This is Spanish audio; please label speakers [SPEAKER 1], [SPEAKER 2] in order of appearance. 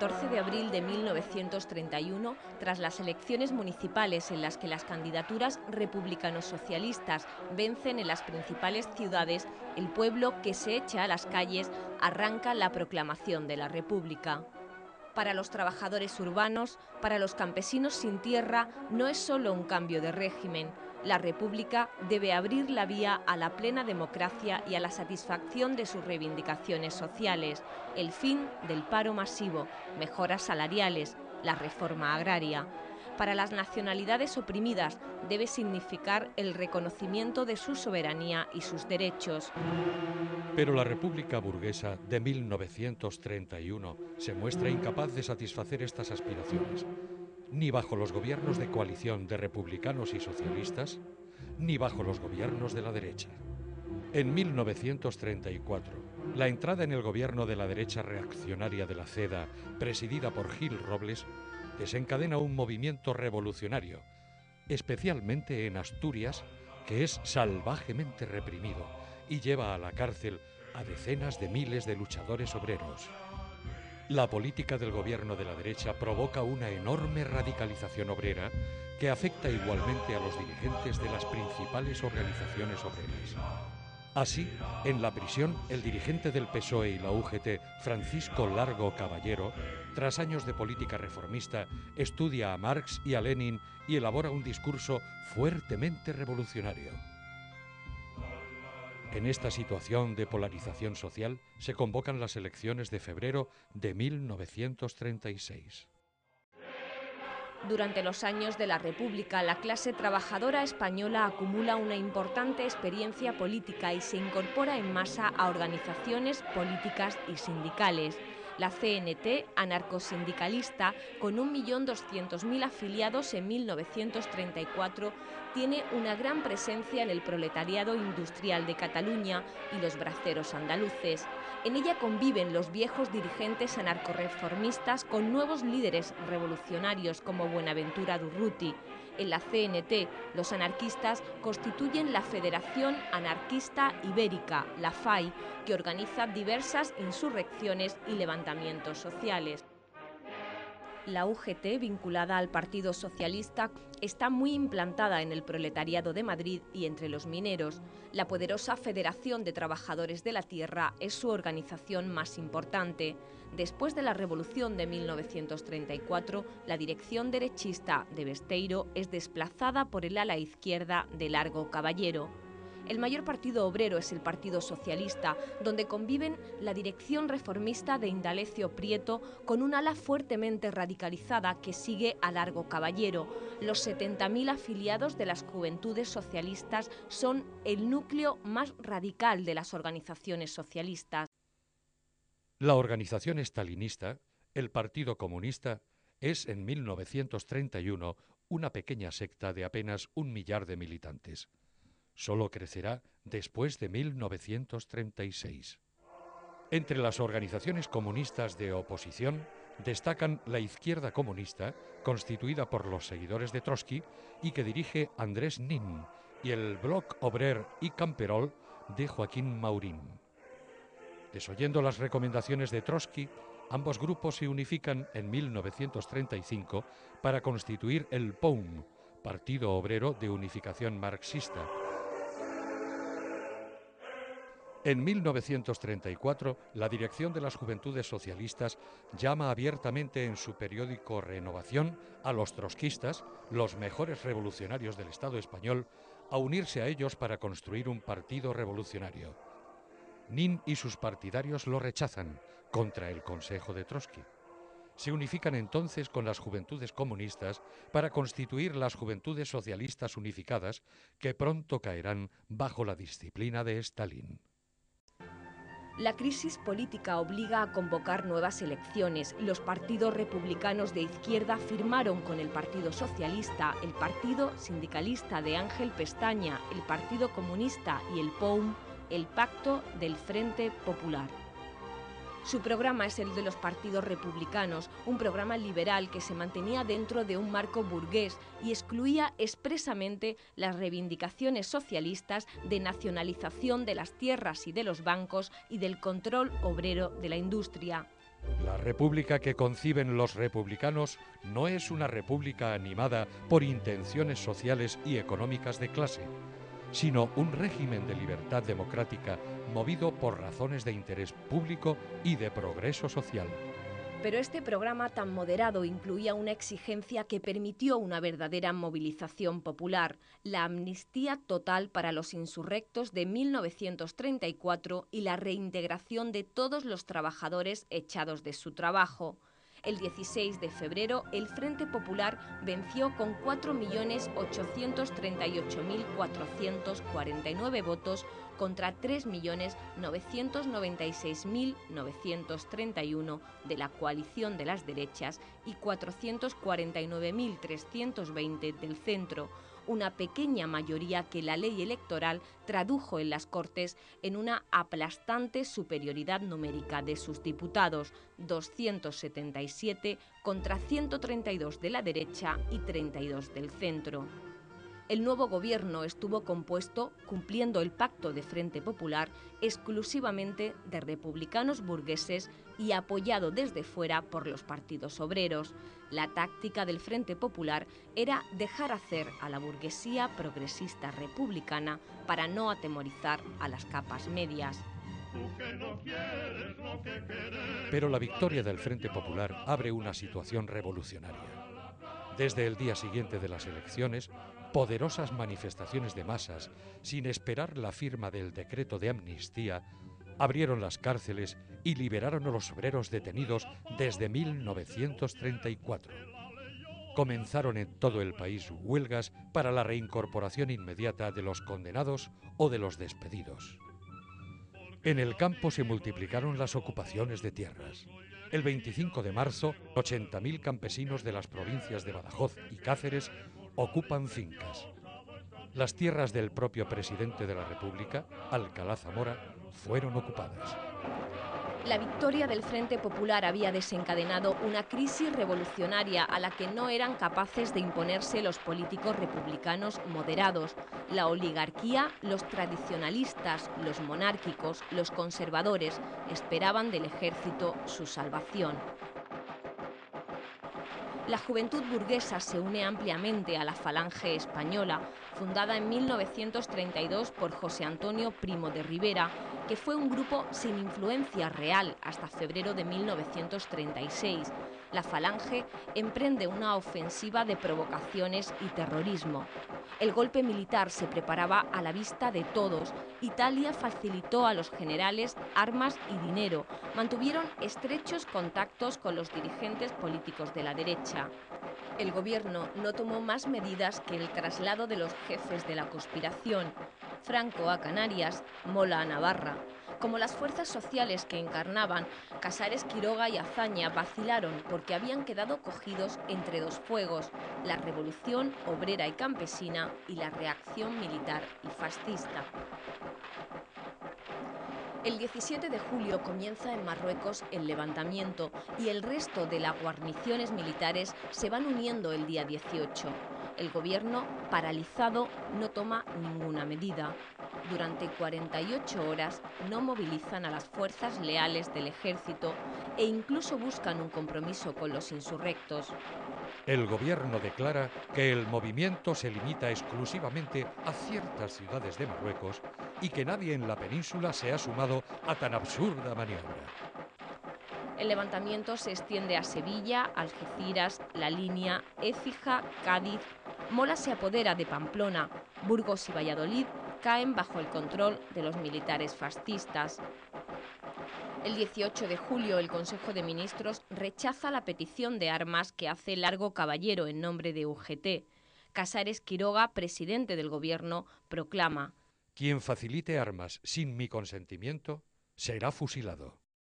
[SPEAKER 1] 14 de abril de 1931, tras las elecciones municipales en las que las candidaturas republicano-socialistas vencen en las principales ciudades, el pueblo, que se echa a las calles, arranca la proclamación de la República. Para los trabajadores urbanos, para los campesinos sin tierra, no es solo un cambio de régimen. La República debe abrir la vía a la plena democracia y a la satisfacción de sus reivindicaciones sociales, el fin del paro masivo, mejoras salariales, la reforma agraria. Para las nacionalidades oprimidas debe significar el reconocimiento de su soberanía y sus derechos.
[SPEAKER 2] Pero la República burguesa de 1931 se muestra incapaz de satisfacer estas aspiraciones, ni bajo los gobiernos de coalición de republicanos y socialistas, ni bajo los gobiernos de la derecha. En 1934, la entrada en el gobierno de la derecha reaccionaria de la CEDA, presidida por Gil Robles, desencadena un movimiento revolucionario, especialmente en Asturias, que es salvajemente reprimido y lleva a la cárcel a decenas de miles de luchadores obreros. La política del gobierno de la derecha provoca una enorme radicalización obrera que afecta igualmente a los dirigentes de las principales organizaciones obreras. Así, en la prisión, el dirigente del PSOE y la UGT, Francisco Largo Caballero, tras años de política reformista, estudia a Marx y a Lenin y elabora un discurso fuertemente revolucionario. En esta situación de polarización social se convocan las elecciones de febrero de 1936.
[SPEAKER 1] Durante los años de la República, la clase trabajadora española acumula una importante experiencia política y se incorpora en masa a organizaciones políticas y sindicales. La CNT, anarcosindicalista, con 1.200.000 afiliados en 1934, tiene una gran presencia en el proletariado industrial de Cataluña y los braceros andaluces. En ella conviven los viejos dirigentes anarcorreformistas con nuevos líderes revolucionarios como Buenaventura Durruti. En la CNT, los anarquistas constituyen la Federación Anarquista Ibérica, la FAI, que organiza diversas insurrecciones y levantamientos sociales. La UGT, vinculada al Partido Socialista, está muy implantada en el proletariado de Madrid y entre los mineros. La poderosa Federación de Trabajadores de la Tierra es su organización más importante. Después de la Revolución de 1934, la dirección derechista de Besteiro es desplazada por el ala izquierda de Largo Caballero. El mayor partido obrero es el Partido Socialista, donde conviven la dirección reformista de Indalecio Prieto con un ala fuertemente radicalizada que sigue a Largo Caballero. Los 70.000 afiliados de las Juventudes Socialistas son el núcleo más radical de las organizaciones socialistas.
[SPEAKER 2] La organización estalinista, el Partido Comunista, es en 1931 una pequeña secta de apenas 1 millar de militantes. Solo crecerá después de 1936. Entre las organizaciones comunistas de oposición destacan la Izquierda Comunista, constituida por los seguidores de Trotsky y que dirige Andrés Nin, y el Bloc Obrer y Camperol de Joaquín Maurín. Desoyendo las recomendaciones de Trotsky, ambos grupos se unifican en 1935 para constituir el POUM, Partido Obrero de Unificación Marxista. En 1934, la dirección de las Juventudes Socialistas llama abiertamente en su periódico Renovación a los trotskistas, los mejores revolucionarios del Estado español, a unirse a ellos para construir un partido revolucionario. Nin y sus partidarios lo rechazan, contra el consejo de Trotsky. Se unifican entonces con las Juventudes Comunistas para constituir las Juventudes Socialistas Unificadas, que pronto caerán bajo la disciplina de Stalin.
[SPEAKER 1] La crisis política obliga a convocar nuevas elecciones. Los partidos republicanos de izquierda firmaron con el Partido Socialista, el Partido Sindicalista de Ángel Pestaña, el Partido Comunista y el POUM el Pacto del Frente Popular. Su programa es el de los partidos republicanos, un programa liberal que se mantenía dentro de un marco burgués y excluía expresamente las reivindicaciones socialistas de nacionalización de las tierras y de los bancos y del control obrero de la industria.
[SPEAKER 2] La república que conciben los republicanos no es una república animada por intenciones sociales y económicas de clase, sino un régimen de libertad democrática movido por razones de interés público y de progreso social.
[SPEAKER 1] Pero este programa tan moderado incluía una exigencia que permitió una verdadera movilización popular, la amnistía total para los insurrectos de 1934 y la reintegración de todos los trabajadores echados de su trabajo. El 16 de febrero, el Frente Popular venció con 4.838.449 votos contra 3.996.931 de la coalición de las derechas y 449.320 del centro, una pequeña mayoría que la ley electoral tradujo en las Cortes en una aplastante superioridad numérica de sus diputados, 277 contra 132 de la derecha y 32 del centro. El nuevo gobierno estuvo compuesto, cumpliendo el pacto de Frente Popular, exclusivamente de republicanos burgueses y apoyado desde fuera por los partidos obreros. La táctica del Frente Popular era dejar hacer a la burguesía progresista republicana para no atemorizar a las capas medias.
[SPEAKER 2] Pero la victoria del Frente Popular abre una situación revolucionaria. Desde el día siguiente de las elecciones, poderosas manifestaciones de masas, sin esperar la firma del decreto de amnistía, abrieron las cárceles y liberaron a los obreros detenidos desde 1934. Comenzaron en todo el país huelgas para la reincorporación inmediata de los condenados o de los despedidos. En el campo se multiplicaron las ocupaciones de tierras. El 25 de marzo, 80.000 campesinos de las provincias de Badajoz y Cáceres ocupan fincas. Las tierras del propio presidente de la República, Alcalá Zamora, fueron ocupadas.
[SPEAKER 1] La victoria del Frente Popular había desencadenado una crisis revolucionaria a la que no eran capaces de imponerse los políticos republicanos moderados, la oligarquía, los tradicionalistas, los monárquicos, los conservadores esperaban del ejército su salvación. La juventud burguesa se une ampliamente a la Falange Española, fundada en 1932 por José Antonio Primo de Rivera, que fue un grupo sin influencia real hasta febrero de 1936. La Falange emprende una ofensiva de provocaciones y terrorismo. El golpe militar se preparaba a la vista de todos. Italia facilitó a los generales armas y dinero. Mantuvieron estrechos contactos con los dirigentes políticos de la derecha. El gobierno no tomó más medidas que el traslado de los jefes de la conspiración, Franco a Canarias, Mola a Navarra. Como las fuerzas sociales que encarnaban Casares Quiroga y Azaña vacilaron porque habían quedado cogidos entre dos fuegos, la revolución obrera y campesina y la reacción militar y fascista. El 17 de julio comienza en Marruecos el levantamiento y el resto de las guarniciones militares se van uniendo el día 18. El gobierno, paralizado, no toma ninguna medida. Durante 48 horas no movilizan a las fuerzas leales del ejército e incluso buscan un compromiso con los insurrectos.
[SPEAKER 2] El gobierno declara que el movimiento se limita exclusivamente a ciertas ciudades de Marruecos y que nadie en la península se ha sumado a tan absurda maniobra.
[SPEAKER 1] El levantamiento se extiende a Sevilla, Algeciras, La Línea, Écija, Cádiz. Mola se apodera de Pamplona. Burgos y Valladolid caen bajo el control de los militares fascistas. El 18 de julio, el Consejo de Ministros rechaza la petición de armas que hace Largo Caballero en nombre de UGT. Casares Quiroga, presidente del gobierno, proclama:
[SPEAKER 2] Quien facilite armas sin mi consentimiento será fusilado.